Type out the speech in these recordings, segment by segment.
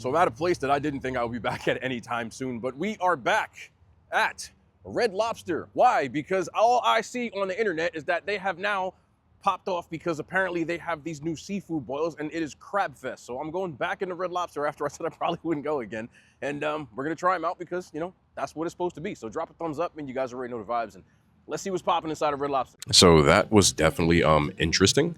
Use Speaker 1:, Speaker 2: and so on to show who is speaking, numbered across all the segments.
Speaker 1: So I'm at a place that I didn't think I would be back at any time soon, but we are back at Red Lobster. Why? Because all I see on the internet is that they have now popped off because apparently they have these new seafood boils and it is crab fest. So I'm going back into Red Lobster after I said I probably wouldn't go again. And we're gonna try them out because, you know, that's what it's supposed to be. So drop a thumbs up and you guys already know the vibes, and let's see what's popping inside of Red Lobster. So that was definitely interesting.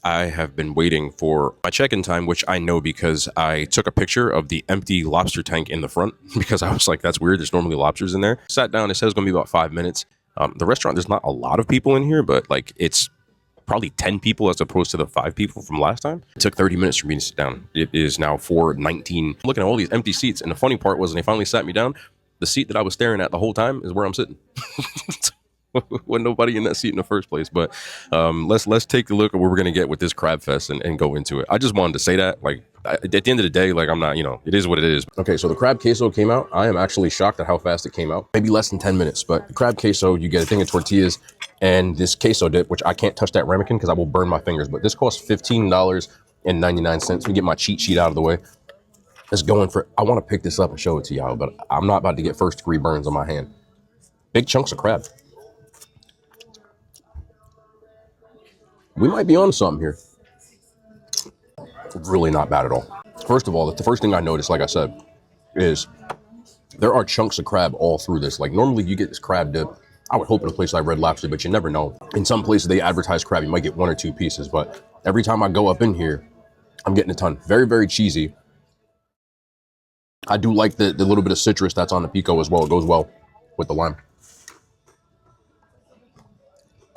Speaker 1: I have been waiting for my check-in time, which I know because I took a picture of the empty lobster tank in the front because I was like, that's weird. There's normally lobsters in there. Sat down, it says it's going to be about 5 minutes. The restaurant, there's not a lot of people in here, but like it's probably 10 people as opposed to the 5 people from last time. It took 30 minutes for me to sit down. It is now 4:19. I'm looking at all these empty seats, and the funny part was when they finally sat me down, the seat that I was staring at the whole time is where I'm sitting. With nobody in that seat in the first place. But let's take a look at what we're gonna get with this crab fest and go into it. I just wanted to say that, like, at the end of the day, like, I'm not, you know, it is what it is. Okay, so the crab queso came out. I am actually shocked at how fast it came out. Maybe less than 10 minutes, but the crab queso, you get a thing of tortillas and this queso dip, which I can't touch that ramekin because I will burn my fingers, but this costs $15.99. Let me get my cheat sheet out of the way. Let's go in for, I want to pick this up and show it to y'all, but I'm not about to get first degree burns on my hand. Big chunks of crab. We might be on something here. Really not bad at all. First of all, the first thing I noticed, like I said, is there are chunks of crab all through this. Like normally you get this crab dip, I would hope in a place like Red Lobster, but you never know. In some places they advertise crab, you might get 1 or 2 pieces, but every time I go up in here, I'm getting a ton. Very, very cheesy. I do like the little bit of citrus that's on the pico as well. It goes well with the lime.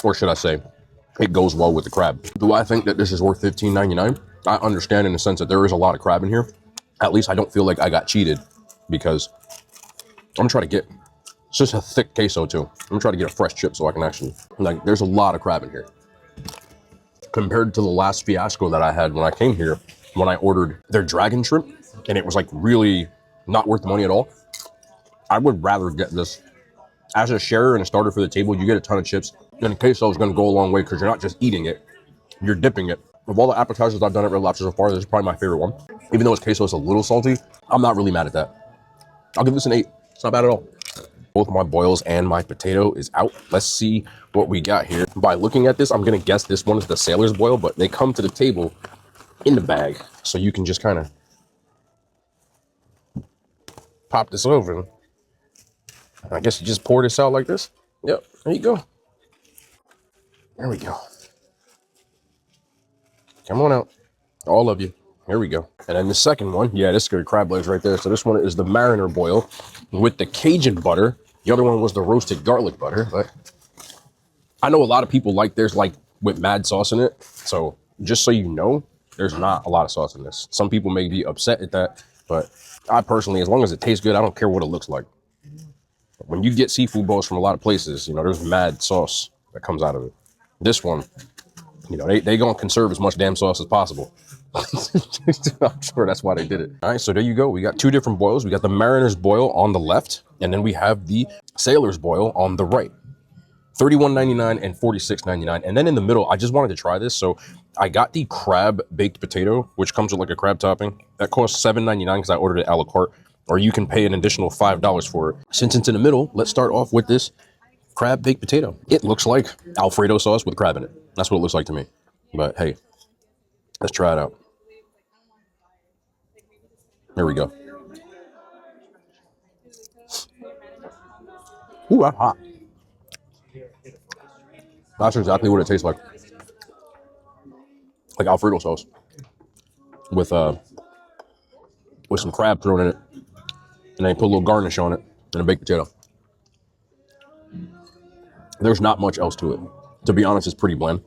Speaker 1: Or should I say, it goes well with the crab. Do I think that this is worth $15.99? I understand in the sense that there is a lot of crab in here. At least I don't feel like I got cheated because I'm trying to get, it's just a thick queso too. I'm trying to get a fresh chip so I can actually, like, there's a lot of crab in here. Compared to the last fiasco that I had when I came here, when I ordered their dragon shrimp, and it was like really not worth the money at all. I would rather get this as a sharer and a starter for the table. You get a ton of chips. And the queso is going to go a long way because you're not just eating it, you're dipping it. Of all the appetizers I've done at Red Lobster so far, this is probably my favorite one. Even though its queso is a little salty, I'm not really mad at that. I'll give this an 8. It's not bad at all. Both my boils and my potato is out. Let's see what we got here. By looking at this, I'm going to guess this one is the sailor's boil, but they come to the table in the bag. So you can just kind of pop this over. I guess you just pour this out like this. Yep, there you go. There we go. Come on out, all of you. Here we go. And then the second one, yeah, this is good crab legs right there. So this one is the Mariner boil with the Cajun butter. The other one was the roasted garlic butter. But I know a lot of people like theirs like with mad sauce in it. So just so you know, there's not a lot of sauce in this. Some people may be upset at that, but I personally, as long as it tastes good, I don't care what it looks like. When you get seafood bowls from a lot of places, you know, there's mad sauce that comes out of it. This one, you know, they gonna conserve as much damn sauce as possible. I'm sure that's why they did it. All right, so there you go. We got 2 different boils. We got the Mariner's boil on the left, and then we have the Sailor's boil on the right. $31.99 and $46.99. And then in the middle, I just wanted to try this. So I got the crab baked potato, which comes with like a crab topping. That costs $7.99 because I ordered it a la carte. Or you can pay an additional $5 for it. Since it's in the middle, let's start off with this crab baked potato. It looks like Alfredo sauce with crab in it. That's what it looks like to me. But hey, let's try it out. Here we go. Ooh, that's hot. That's exactly what it tastes like. Like Alfredo sauce with some crab thrown in it. And then put a little garnish on it and a baked potato. There's not much else to it. To be honest, it's pretty bland.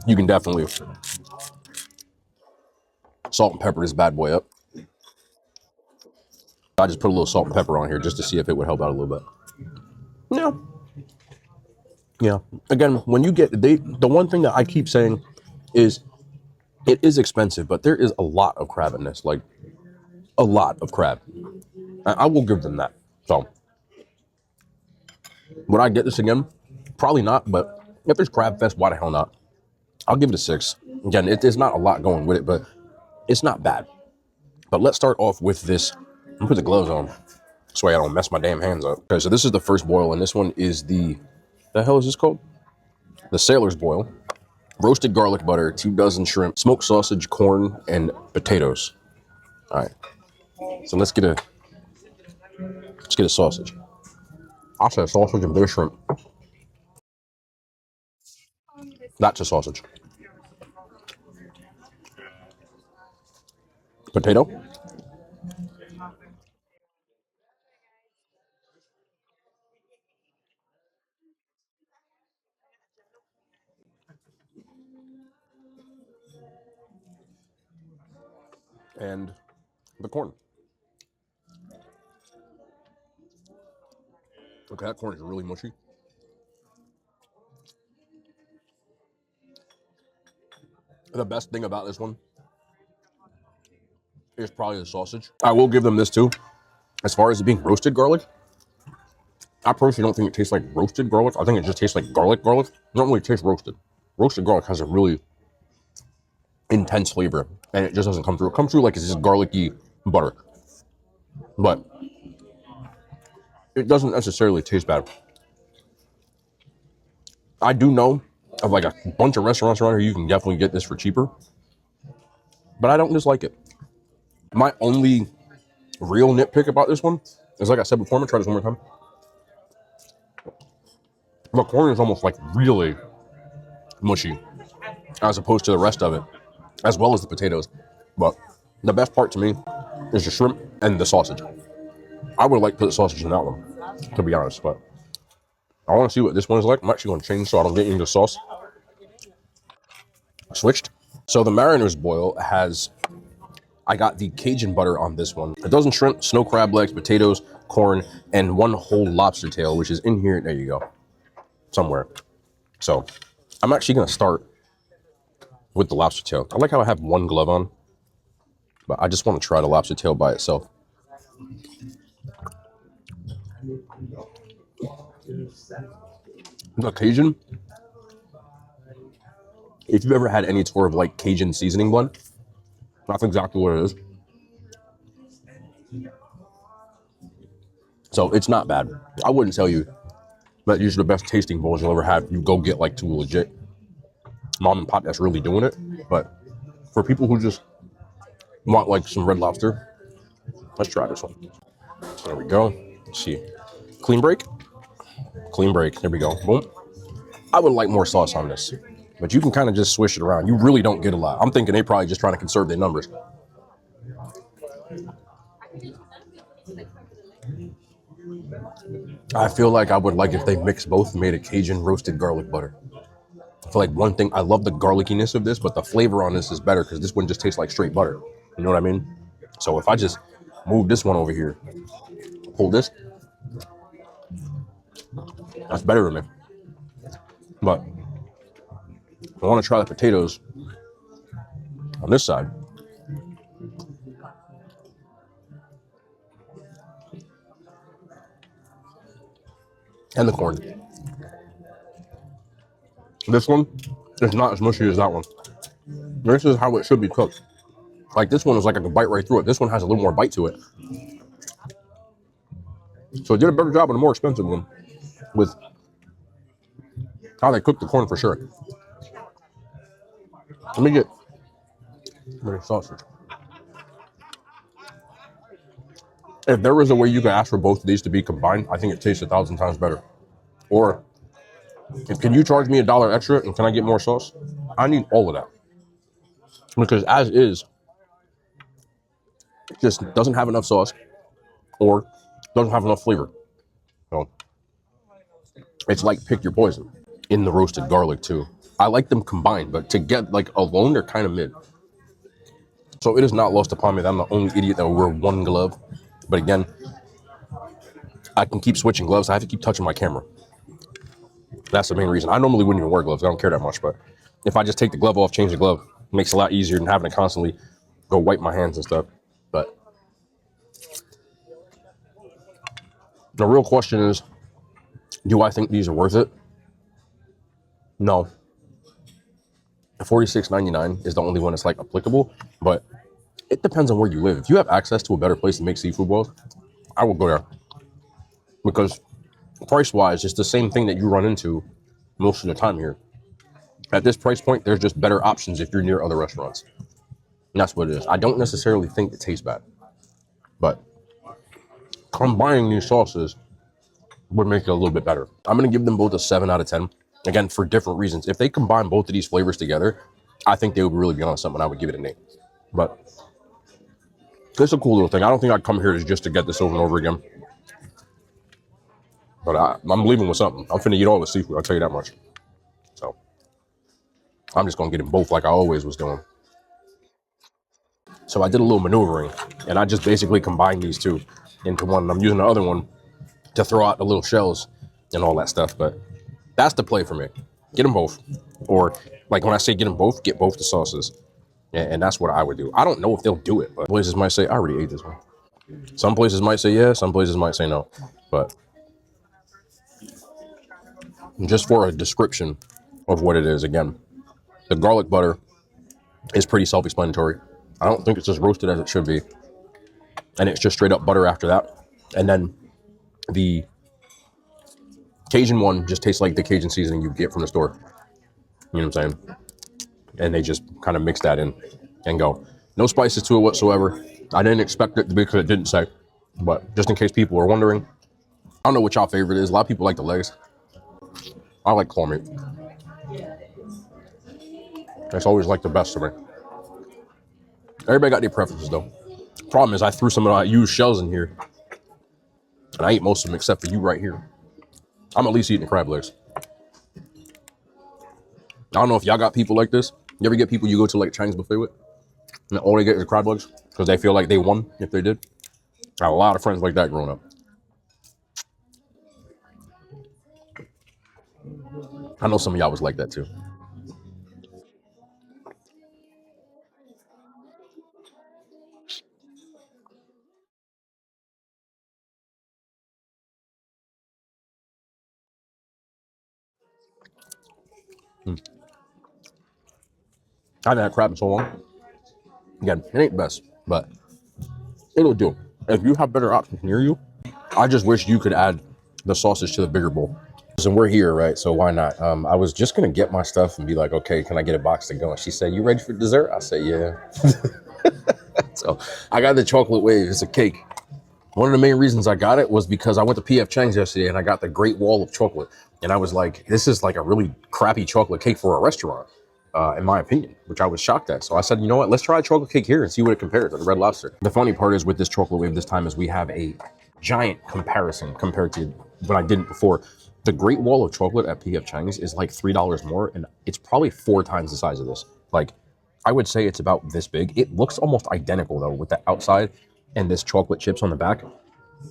Speaker 1: You can definitely salt and pepper this bad boy up. I just put a little salt and pepper on here just to see if it would help out a little bit. Yeah. Again, when you get, the one thing that I keep saying is it is expensive, but there is a lot of crab in this. Like, a lot of crab. I will give them that. So, would I get this again? Probably not, but if there's crab fest, why the hell not? I'll give it a 6. Again, it is not a lot going with it, but it's not bad. But let's start off with this. I'm gonna put the gloves on so I don't mess my damn hands up. Okay, so this is the first boil, and this one is the hell is this called? The Sailor's Boil. Roasted garlic butter, 2 dozen shrimp, smoked sausage, corn, and potatoes. All right. So let's get a sausage. I'll say sausage and bit of shrimp. That's a sausage. Potato. And the corn. Okay, that corn is really mushy. The best thing about this one is probably the sausage. I will give them this too. As far as it being roasted garlic, I personally don't think it tastes like roasted garlic. I think it just tastes like garlic. It don't really taste roasted. Roasted garlic has a really intense flavor, and it just doesn't come through. It comes through like it's just garlicky butter. But it doesn't necessarily taste bad. I do know of like a bunch of restaurants around here you can definitely get this for cheaper, but I don't dislike it. My only real nitpick about this one is, like I said before, I'm gonna try this one more time. The corn is almost like really mushy as opposed to the rest of it, as well as the potatoes. But the best part to me is the shrimp and the sausage. I would like to put the sausage in that one, to be honest, but I want to see what this one is like. I'm actually going to change so I don't get into the sauce. Switched. So the Mariner's Boil has, I got the Cajun butter on this one. 1 dozen shrimp, snow crab legs, potatoes, corn, and 1 whole lobster tail, which is in here. There you go. Somewhere. So I'm actually going to start with the lobster tail. I like how I have 1 glove on, but I just want to try the lobster tail by itself. The Cajun, if you've ever had any sort of like Cajun seasoning blend, that's exactly what it is. So it's not bad. I wouldn't tell you that these are the best tasting bowls you'll ever have. You go get like 2 legit mom and pop that's really doing it. But for people who just want like some Red Lobster, let's try this one. There we go. Let's see. Clean break. Clean break. There we go. Boom. I would like more sauce on this, but you can kind of just swish it around. You really don't get a lot. I'm thinking they probably just trying to conserve their numbers. I feel like I would like if they mixed both and made a Cajun roasted garlic butter. I feel like one thing, I love the garlickiness of this, but the flavor on this is better because this one just tastes like straight butter. You know what I mean? So if I just move this one over here, pull this, that's better to me. But I want to try the potatoes on this side. And the corn. This one is not as mushy as that one. This is how it should be cooked. Like this one is like I can bite right through it. This one has a little more bite to it. So it did a better job on the more expensive one with how they cook the corn for sure. Let me get sausage. If there was a way you could ask for both of these to be combined, I think it tastes 1,000 times better. Or, can you charge me $1 extra and can I get more sauce? I need all of that. Because as is, it just doesn't have enough sauce or doesn't have enough flavor. So, it's like pick your poison in the roasted garlic too. I like them combined, but to get like alone, they're kind of mid. So it is not lost upon me that I'm the only idiot that will wear 1 glove. But again, I can keep switching gloves. I have to keep touching my camera. That's the main reason. I normally wouldn't even wear gloves. I don't care that much. But if I just take the glove off, change the glove, it makes it a lot easier than having to constantly go wipe my hands and stuff. But the real question is, do I think these are worth it? No. $46.99 is the only one that's like applicable, but it depends on where you live. If you have access to a better place to make seafood boils, I will go there, because price-wise, it's the same thing that you run into most of the time here. At this price point, there's just better options if you're near other restaurants. And that's what it is. I don't necessarily think it tastes bad, but combining these sauces would make it a little bit better. I'm going to give them both a 7 out of 10. Again, for different reasons. If they combine both of these flavors together, I think they would really be on something. I would give it an 8. But it's a cool little thing. I don't think I'd come here just to get this over and over again. But I'm leaving with something. I'm finna eat all the seafood, I'll tell you that much. So I'm just gonna get them both like I always was doing. So I did a little maneuvering, and I just basically combined these two into one. And I'm using the other one to throw out the little shells and all that stuff. But that's the play for me. Get them both. Or like when I say get them both, get both the sauces. And that's what I would do. I don't know if they'll do it, but places might say, I already ate this one. Some places might say yes, some places might say no. But just for a description of what it is, again, the garlic butter is pretty self-explanatory. I don't think it's as roasted as it should be. And it's just straight up butter after that. And then the Cajun one just tastes like the Cajun seasoning you get from the store. You know what I'm saying? And they just kind of mix that in and go. No spices to it whatsoever. I didn't expect it to be because it didn't say. But just in case people are wondering, I don't know what y'all favorite is. A lot of people like the legs. I like claw meat. That's always like the best to me. Everybody got their preferences though. Problem is I threw some of the used shells in here, and I ate most of them except for you right here. I'm at least eating the crab legs. I don't know if y'all got people like this. You ever get people you go to like Chinese buffet with, and all they get is crab legs because they feel like they won if they did? I have a lot of friends like that growing up. I know some of y'all was like that too. I haven't had crab in so long. Again, it ain't the best, but it'll do. If you have better options near you, I just wish you could add the sausage to the bigger bowl. And we're here, right? So why not? I was just gonna get my stuff and be like, okay, can I get a box to go? And she said, you ready for dessert? I said, yeah. So I got the chocolate wave. It's a cake. One of the main reasons I got it was because I went to PF Chang's yesterday and I got the Great Wall of Chocolate. And I was like, this is like a really crappy chocolate cake for a restaurant, in my opinion, which I was shocked at. So I said, you know what? Let's try a chocolate cake here and see what it compares to the Red Lobster. The funny part is with this chocolate wave this time is we have a giant comparison compared to when I didn't before. The Great Wall of Chocolate at PF Chang's is like $3 more, and it's probably 4 times the size of this. Like, I would say it's about this big. It looks almost identical though with the outside and this chocolate chips on the back.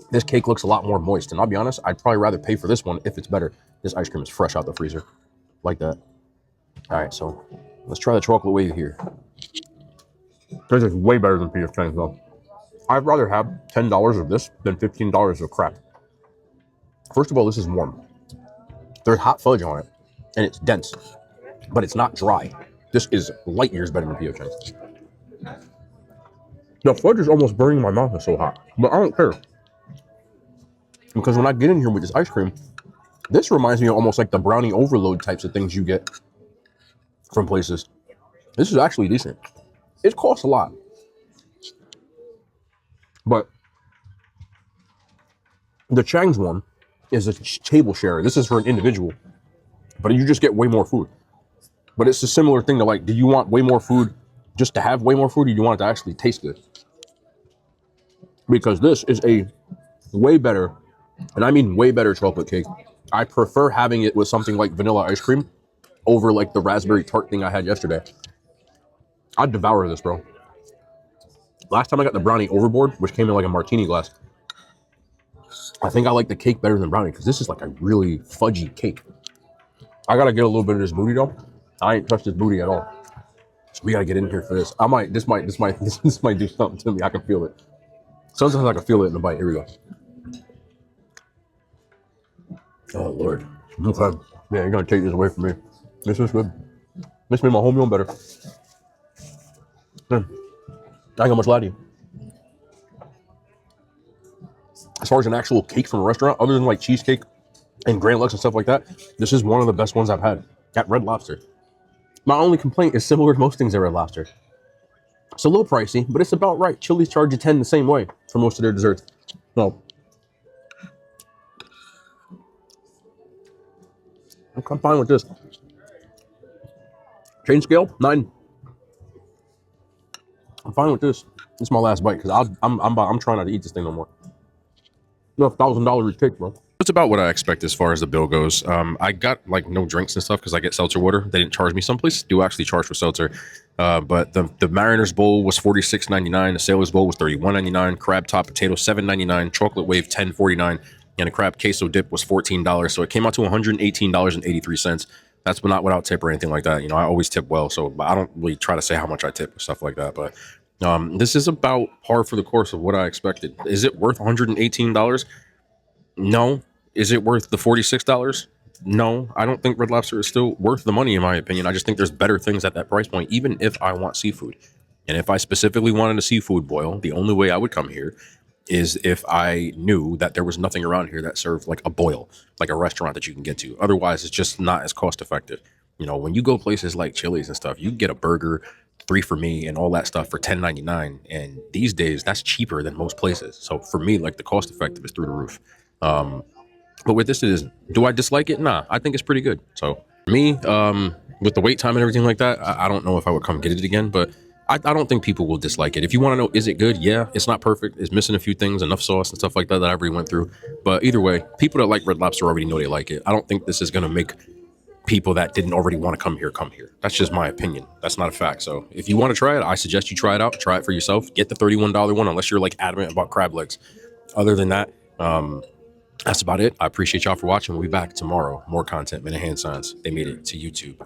Speaker 1: This cake looks a lot more moist, and I'll be honest, I'd probably rather pay for this one if it's better. This ice cream is fresh out the freezer, like that. All right, so let's try the chocolate wave here. This is way better than PF Chang's though. I'd rather have $10 of this than $15 of crap. First of all, this is warm. There's hot fudge on it, and it's dense, but it's not dry. This is light years better than PF Chang's. The fudge is almost burning my mouth, it's so hot, but I don't care. Because when I get in here with this ice cream, this reminds me of almost like the brownie overload types of things you get from places. This is actually decent. It costs a lot, but the Chang's one is a table share. This is for an individual, but you just get way more food. But it's a similar thing to like, do you want way more food just to have way more food, or do you want it to actually taste good? Because this is a way better, and I mean way better chocolate cake. I prefer having it with something like vanilla ice cream over like the raspberry tart thing I had yesterday. I'd devour this, bro. Last time I got the brownie overboard, which came in like a martini glass, I think I like the cake better than brownie because this is like a really fudgy cake. I gotta get a little bit of this booty though. I ain't touched this booty at all. So we gotta get in here for this. This might do something to me. I can feel it. Sometimes I can feel it in the bite. Here we go. Oh Lord. Okay. Yeah, you're gonna take this away from me. This is good. This made my whole meal better. I ain't gonna much lie to you. As far as an actual cake from a restaurant, other than like cheesecake and Grand Lux and stuff like that, this is one of the best ones I've had at Red Lobster. My only complaint is similar to most things at Red Lobster. It's a little pricey, but it's about right. Chili's charge you 10 the same way for most of their desserts. No. I'm fine with this. Chain scale, 9. I'm fine with this. This is my last bite because I'm trying not to eat this thing no more. You know, $1,000 cake, bro. That's about what I expect as far as the bill goes. I got like no drinks and stuff because I get seltzer water. They didn't charge me. Some places do actually charge for seltzer. But the Mariners Bowl was $46.99. The Sailor's Bowl was $31.99. Crab top potato $7.99. Chocolate wave $10.49. And a crab queso dip was $14. So it came out to $118.83. That's not without tip or anything like that. You know, I always tip well, so I don't really try to say how much I tip or stuff like that. But this is about par for the course of what I expected. Is it worth $118? No. Is it worth the $46? No. I don't think Red Lobster is still worth the money, in my opinion. I just think there's better things at that price point, even if I want seafood. And if I specifically wanted a seafood boil, the only way I would come here is if I knew that there was nothing around here that served like a boil, like a restaurant that you can get to. Otherwise, it's just not as cost effective. You know, when you go places like Chili's and stuff, you get a burger, 3 for me, and all that stuff for $10.99. And these days, that's cheaper than most places. So for me, like the cost effective is through the roof. But with this, it isn't. Do I dislike it? Nah, I think it's pretty good. So for me, with the wait time and everything like that, I don't know if I would come get it again, but I don't think people will dislike it. If you want to know, is it good? Yeah, it's not perfect. It's missing a few things, enough sauce and stuff like that I already went through. But either way, people that like Red Lobster already know they like it. I don't think this is going to make people that didn't already want to come here. That's just my opinion. That's not a fact. So if you want to try it, I suggest you try it out. Try it for yourself. Get the $31 one unless you're like adamant about crab legs. Other than that, that's about it. I appreciate y'all for watching. We'll be back tomorrow. More content, minute hand signs. They made it to YouTube.